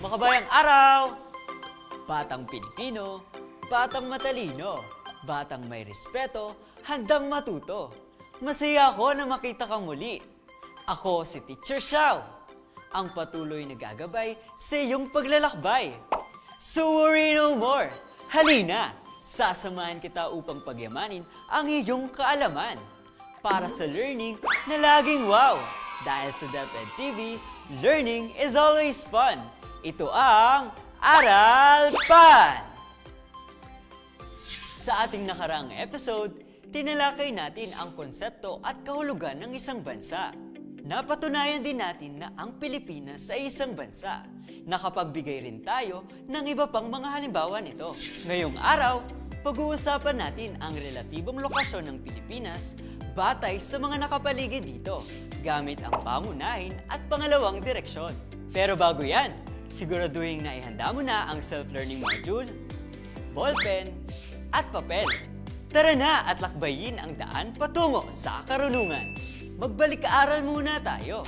Makabayang araw! Batang Pilipino, batang matalino, batang may respeto, handang matuto. Masaya ako na makita kang muli. Ako si Teacher Xiao, ang patuloy na gagabay sa iyong paglalakbay. So worry no more! Halina! Sasamahan kita upang pagyamanin ang iyong kaalaman. Para sa learning na laging wow! Dahil sa DepEd TV, learning is always fun. Ito ang Aral Pan! Sa ating nakaraang episode, tinalakay natin ang konsepto at kahulugan ng isang bansa. Napatunayan din natin na ang Pilipinas ay isang bansa. Nakapagbigay rin tayo ng iba pang mga halimbawa nito. Ngayong araw, pag-uusapan natin ang relatibong lokasyon ng Pilipinas batay sa mga nakapaligid dito, gamit ang pangunahin at pangalawang direksyon. Pero bago yan, siguraduhin na ihanda mo na ang self-learning module, ballpen, at papel. Tara na at lakbayin ang daan patungo sa karunungan. Magbalik-aaral muna tayo.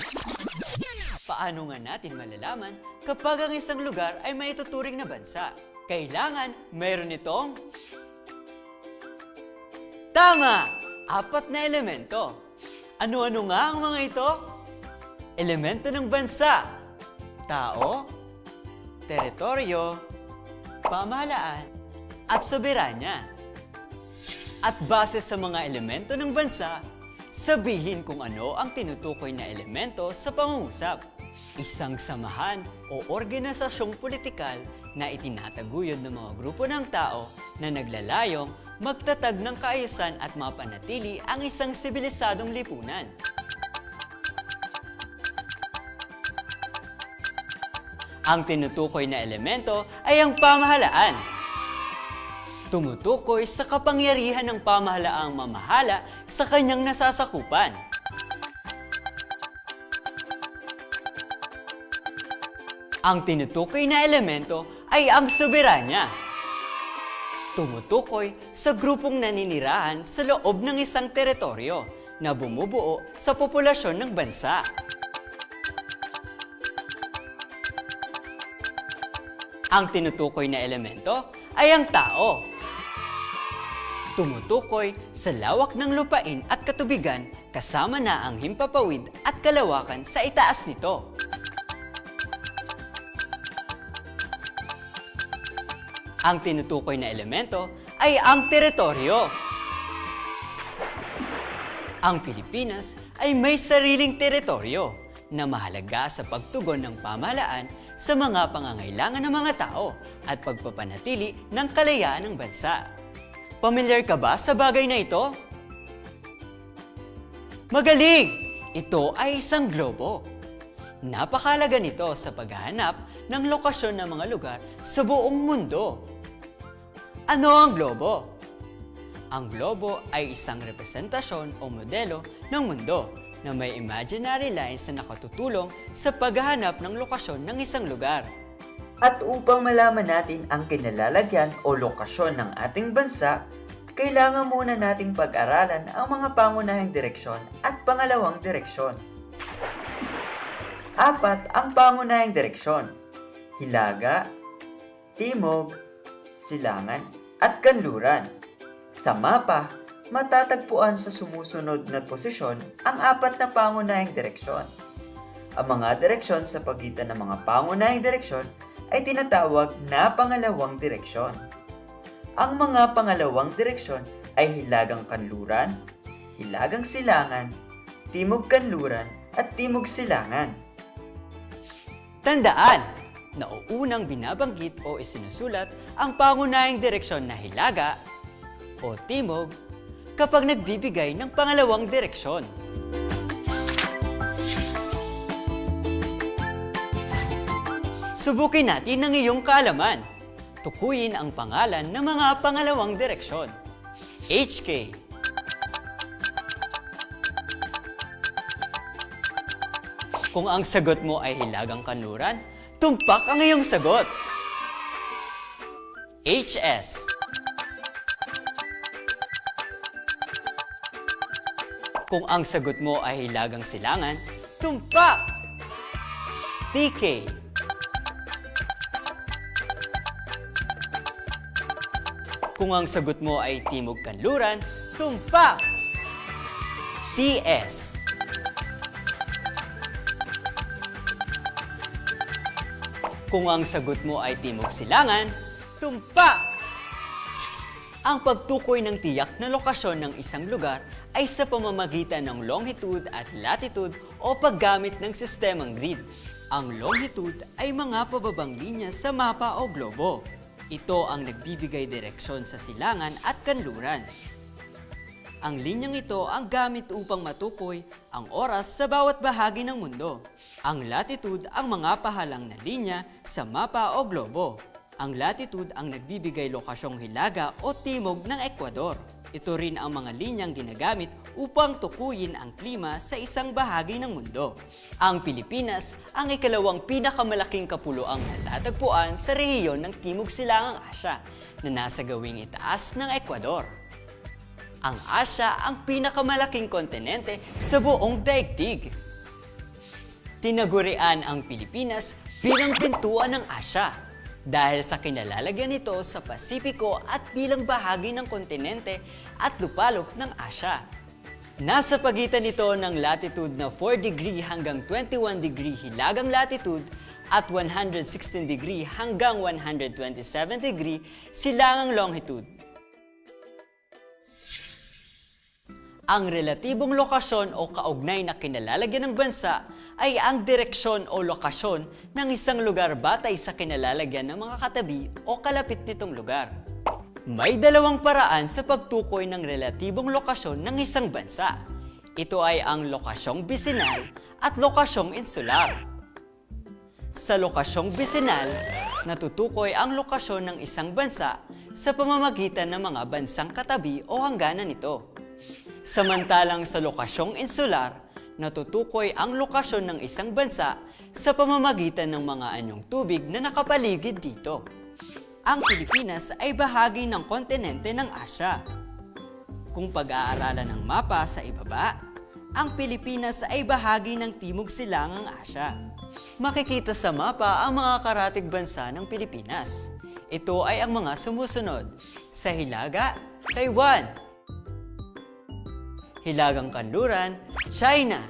Paano nga natin malalaman kapag ang isang lugar ay may tuturing na bansa? Kailangan mayroon itong tama! 4 na elemento. Ano-ano nga ang mga ito? Elemento ng bansa, tao, teritoryo, pamahalaan, at soberanya. At base sa mga elemento ng bansa, sabihin kung ano ang tinutukoy na elemento sa pangungusap. Isang samahan o organisasyong politikal na itinataguyod ng mga grupo ng tao na naglalayong magtatag ng kaayusan at mapanatili ang isang sibilisadong lipunan. Ang tinutukoy na elemento ay ang pamahalaan. Tumutukoy sa kapangyarihan ng pamahalaang mamahala sa kanyang nasasakupan. Ang tinutukoy na elemento ay ang soberanya. Tumutukoy sa grupong naninirahan sa loob ng isang teritoryo na bumubuo sa populasyon ng bansa. Ang tinutukoy na elemento ay ang tao. Tumutukoy sa lawak ng lupain at katubigan kasama na ang himpapawid at kalawakan sa itaas nito. Ang tinutukoy na elemento ay ang teritoryo. Ang Pilipinas ay may sariling teritoryo na mahalaga sa pagtugon ng pamahalaan sa mga pangangailangan ng mga tao at pagpapanatili ng kalayaan ng bansa. Pamilyar ka ba sa bagay na ito? Magaling! Ito ay isang globo. Napakahalaga nito sa paghahanap ng lokasyon ng mga lugar sa buong mundo. Ano ang globo? Ang globo ay isang representasyon o modelo ng mundo na may imaginary lines na nakatutulong sa paghahanap ng lokasyon ng isang lugar. At upang malaman natin ang kinalalagyan o lokasyon ng ating bansa, kailangan muna nating pag-aralan ang mga pangunahing direksyon at pangalawang direksyon. 4 ang pangunahing direksyon: hilaga, timog, silangan, at kanluran. Sa mapa, matatagpuan sa sumusunod na posisyon ang 4 na pangunahing direksyon. Ang mga direksyon sa pagitan ng mga pangunahing direksyon ay tinatawag na pangalawang direksyon. Ang mga pangalawang direksyon ay hilagang kanluran, hilagang silangan, timog kanluran, at timog silangan. Tandaan! Nauunang binabanggit o isinusulat ang pangunahing direksyon na hilaga o timog kapag nagbibigay ng pangalawang direksyon. Subukin natin ang iyong kaalaman. Tukuyin ang pangalan ng mga pangalawang direksyon. HK. Kung ang sagot mo ay Hilagang Kanluran, tumpak ang iyong sagot. HS. Kung ang sagot mo ay Hilagang Silangan, tumpak! TK. Kung ang sagot mo ay Timog Kanluran, tumpak! TS. Kung ang sagot mo ay Timog Silangan, tumpak! Ang pagtukoy ng tiyak na lokasyon ng isang lugar ay sa pamamagitan ng longitude at latitude o paggamit ng sistemang grid. Ang longitude ay mga pababang linya sa mapa o globo. Ito ang nagbibigay direksyon sa silangan at kanluran. Ang linyang ito ang gamit upang matukoy ang oras sa bawat bahagi ng mundo. Ang latitude ang mga pahalang na linya sa mapa o globo. Ang latitude ang nagbibigay lokasyong hilaga o timog ng Ecuador. Ito rin ang mga linyang ginagamit upang tukuyin ang klima sa isang bahagi ng mundo. Ang Pilipinas ang ikalawang pinakamalaking kapuluang natatagpuan sa rehiyon ng Timog Silangang Asya na nasa gawing itaas ng Ecuador. Ang Asya ang pinakamalaking kontinente sa buong daigdig. Tinagurian ang Pilipinas bilang pintuan ng Asya dahil sa kinalalagyan nito sa Pasipiko at bilang bahagi ng kontinente at lupalop ng Asya. Nasa pagitan nito ng latitude na 4 degree hanggang 21 degree hilagang latitude at 116 degree hanggang 127 degree silangang longitude. Ang relatibong lokasyon o kaugnay na kinalalagyan ng bansa ay ang direksyon o lokasyon ng isang lugar batay sa kinalalagyan ng mga katabi o kalapit nitong lugar. May dalawang paraan sa pagtukoy ng relatibong lokasyon ng isang bansa. Ito ay ang lokasyong bisinal at lokasyong insular. Sa lokasyong bisinal, natutukoy ang lokasyon ng isang bansa sa pamamagitan ng mga bansang katabi o hangganan nito. Samantalang sa lokasyong insular, natutukoy ang lokasyon ng isang bansa sa pamamagitan ng mga anyong tubig na nakapaligid dito. Ang Pilipinas ay bahagi ng kontinente ng Asya. Kung pag-aaralan ng mapa sa ibaba, ang Pilipinas ay bahagi ng Timog Silangang Asya. Makikita sa mapa ang mga karatig bansa ng Pilipinas. Ito ay ang mga sumusunod. Sa hilaga, Taiwan. Hilagang Kanluran, China.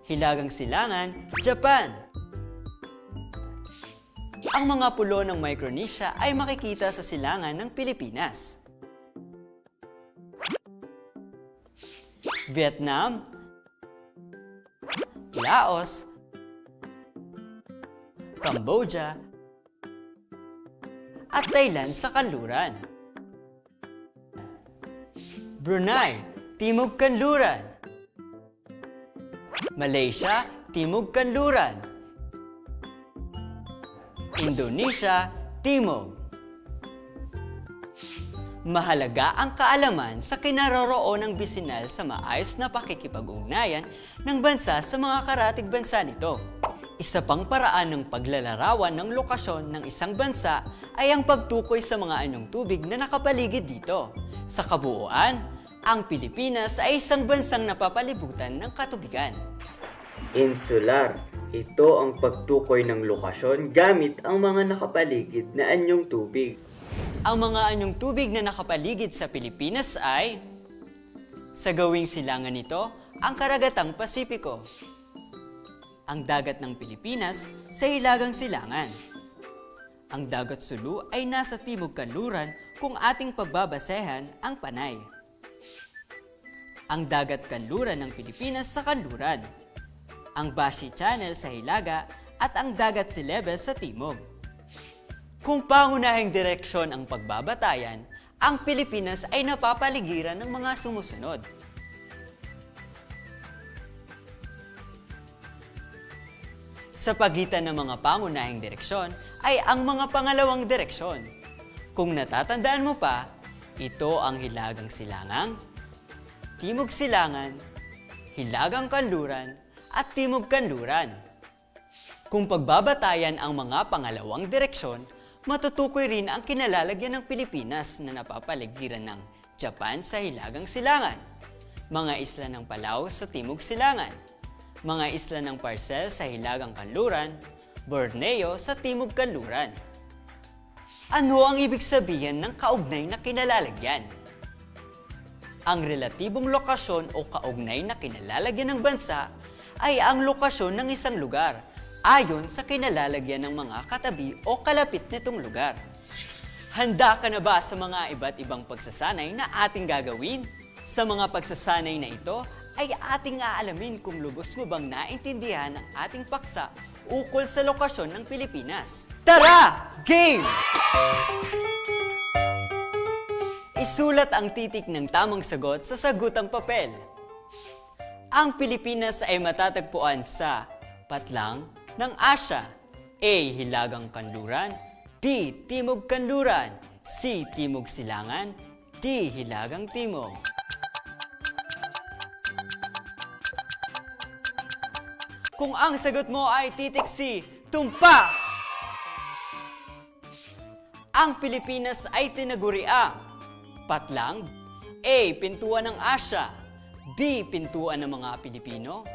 Hilagang Silangan, Japan. Ang mga pulo ng Micronesia ay makikita sa silangan ng Pilipinas. Vietnam, Laos, Cambodia, at Thailand sa kanluran. Brunei, Timog Kanluran. Malaysia, Timog Kanluran. Indonesia, Timog. Mahalaga ang kaalaman sa kinaroroonan ng bisinal sa maayos na pakikipag-ugnayan ng bansa sa mga karatig bansa nito. Isa pang paraan ng paglalarawan ng lokasyon ng isang bansa ay ang pagtukoy sa mga anyong tubig na nakapaligid dito. Sa kabuuan, ang Pilipinas ay isang bansang napapalibutan ng katubigan. Insular. Ito ang pagtukoy ng lokasyon gamit ang mga nakapaligid na anyong tubig. Ang mga anyong tubig na nakapaligid sa Pilipinas ay sa gawing silangan nito, ang karagatang Pasipiko. Ang dagat ng Pilipinas sa Hilagang Silangan. Ang dagat Sulu ay nasa Timog Kanluran kung ating pagbabasehan ang Panay. Ang dagat kanluran ng Pilipinas sa kanluran. Ang Bashi Channel sa Hilaga at ang dagat Celebes sa Timog. Kung pangunahing direksyon ang pagbabatayan, ang Pilipinas ay napapaligiran ng mga sumusunod. sa pagitan ng mga pangunahing direksyon ay ang mga pangalawang direksyon. Kung natatandaan mo pa, ito ang Hilagang Silangang, Timog Silangan, Hilagang Kanluran, at Timog Kanluran. Kung pagbabatayan ang mga pangalawang direksyon, matutukoy rin ang kinalalagyan ng Pilipinas na napapaligiran ng Japan sa Hilagang Silangan, mga isla ng Palau sa Timog Silangan, mga isla ng Parcel sa Hilagang Kanluran, Borneo sa Timog Kanluran. Ano ang ibig sabihin ng kaugnay na kinalalagyan? Ang relatibong lokasyon o kaugnay na kinalalagyan ng bansa ay ang lokasyon ng isang lugar ayon sa kinalalagyan ng mga katabi o kalapit nitong lugar. Handa ka na ba sa mga iba't ibang pagsasanay na ating gagawin? Sa mga pagsasanay na ito ay ating aalamin kung lubos mo bang naintindihan ang ating paksa ukol sa lokasyon ng Pilipinas. Tara! Game! Isulat ang titik ng tamang sagot sa sagutang papel. Ang Pilipinas ay matatagpuan sa patlang ng Asya. A. Hilagang Kanluran, B. Timog Kanluran, C. Timog Silangan, D. Hilagang Timog. Kung ang sagot mo ay titik C, tumpak! Ang Pilipinas ay tinaguriang patlang, A. Pintuan ng Asya, B. Pintuan ng mga Pilipino,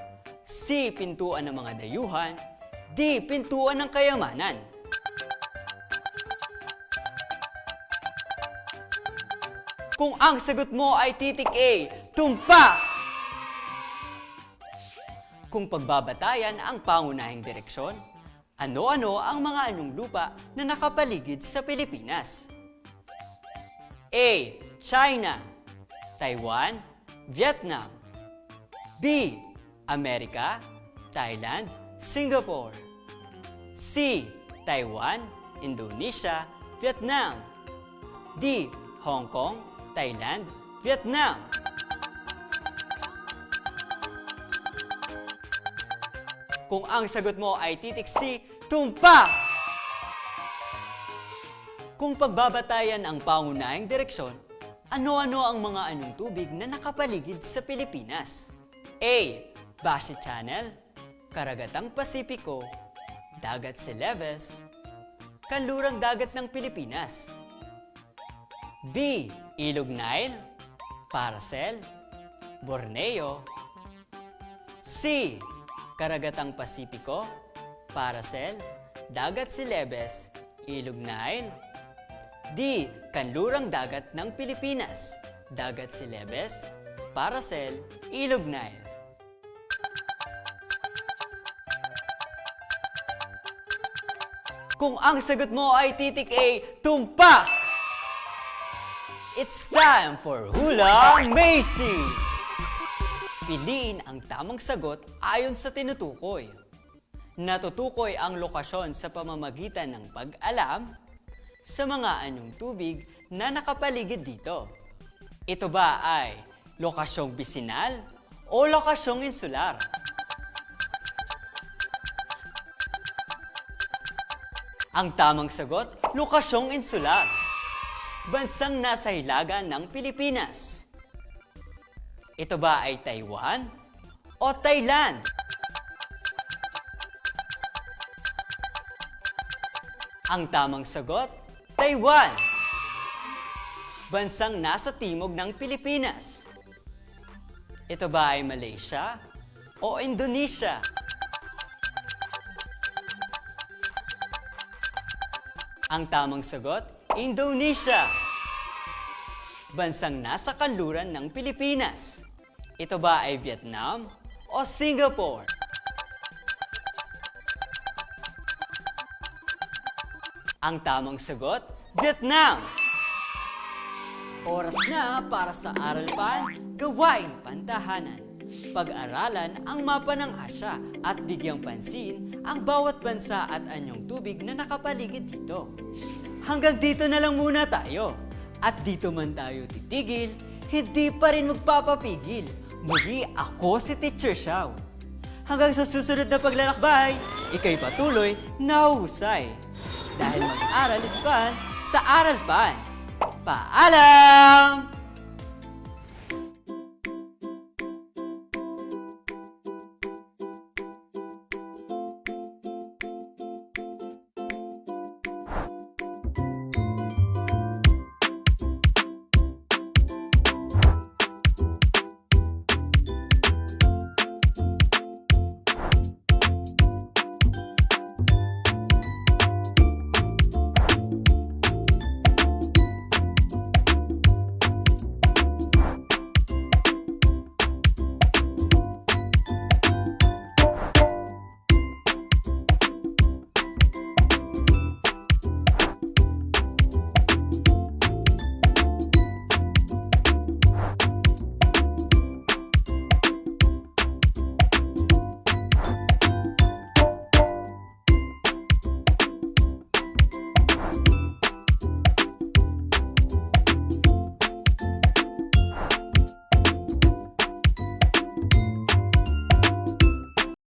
C. Pintuan ng mga dayuhan, D. Pintuan ng kayamanan. Kung ang sagot mo ay titik A, tumpak! Kung pagbabatayan ang pangunahing direksyon, ano-ano ang mga anyong lupa na nakapaligid sa Pilipinas? A. China, Taiwan, Vietnam. B. Amerika, Thailand, Singapore. C. Taiwan, Indonesia, Vietnam. D. Hong Kong, Thailand, Vietnam. Kung ang sagot mo ay titik C, tumpak! Kung pagbabatayan ang pangunahing direksyon, ano-ano ang mga anyong tubig na nakapaligid sa Pilipinas? A. Bashi Channel, Karagatang Pasipiko, Dagat Celebes, Kanlurang Dagat ng Pilipinas. B. Ilog Nile, Paracel, Borneo. C. Karagatang Pasipiko, Paracel, Dagat Celebes, Ilog Nile. D. Kanlurang Dagat ng Pilipinas, Dagat Celebes, Paracel, Ilog Nile. Kung ang sagot mo ay titik A, tumpak! It's time for Hula Macy's! Piliin ang tamang sagot ayon sa tinutukoy. Natutukoy ang lokasyon sa pamamagitan ng pag-alam sa mga anyong tubig na nakapaligid dito. Ito ba ay lokasyong bisinal o lokasyong insular? Ang tamang sagot, lokasyong insular. Bansang nasa hilaga ng Pilipinas. Ito ba ay Taiwan o Thailand? Ang tamang sagot, Taiwan. Bansang nasa timog ng Pilipinas. Ito ba ay Malaysia o Indonesia? Ang tamang sagot, Indonesia. Bansang nasa kanluran ng Pilipinas. Ito ba ay Vietnam o Singapore? Ang tamang sagot, Vietnam. Oras na para sa Aral Pan, Gawaing Pantahanan. Pag-aralan ang mapa ng Asya at bigyang pansin ang bawat bansa at anyong tubig na nakapaligid dito. Hanggang dito na lang muna tayo. At dito man tayo titigil, hindi pa rin magpapapigil. Muli ako si Teacher Xiao. Hanggang sa susunod na paglalakbay, ika'y patuloy na husay. Dahil mag-aral is fun sa Aral Pan. Paalam!